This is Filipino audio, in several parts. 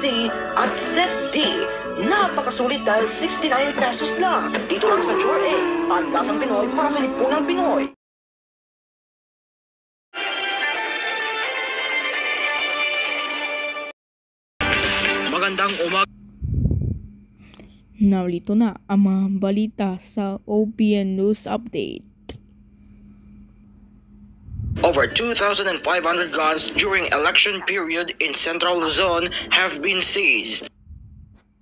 C at Set D. Napakasulit dahil 69 pesos lang. Dito lang sa Chore A, ang lasang Pinoy para sa lipunang Pinoy. Magandang umaga. Narito na ang mga balita sa OPN News Update. Over 2,500 guns during election period in Central Luzon have been seized.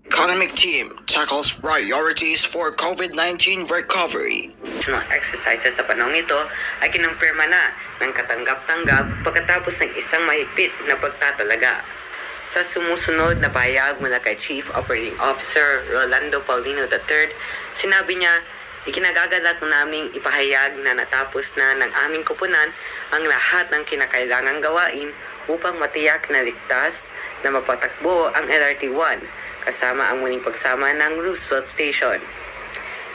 Economic team tackles priorities for COVID-19 recovery. Mga exercises sa panahon ito ay kinumpirma na ng katanggap-tanggap pagkatapos ng isang mahigpit na pagtatalaga. Sa sumusunod na pahayag mula kay Chief Operating Officer Rolando Paulino III, sinabi niya, ikinagagalak naming ipahayag na natapos na ng aming kupunan ang lahat ng kinakailangang gawain upang matiyak na ligtas na mapatakbo ang LRT-1 kasama ang muling pagsama ng Roosevelt Station.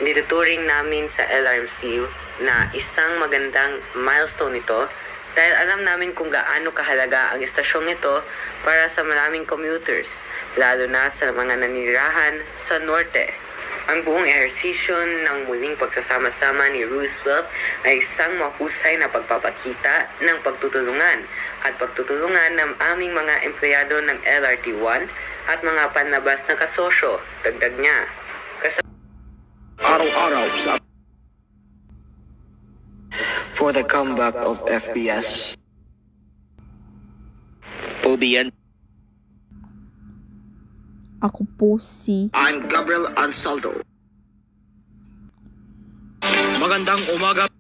Nituturing namin sa LRMC na isang magandang milestone ito dahil alam namin kung gaano kahalaga ang estasyong ito para sa maraming commuters, lalo na sa mga naninirahan sa norte. Ang buong ehersisyo ng muling pagsasama-sama ni Roosevelt ay isang mahusay na pagpapakita ng pagtutulungan at pagtutulungan ng aming mga empleyado ng LRT-1 at mga panlabas na kasosyo, dagdag niya. Araw-araw sa for the comeback of FBS. OBN. Ako po si I'm Gabriel Ansaldo. Magandang umaga.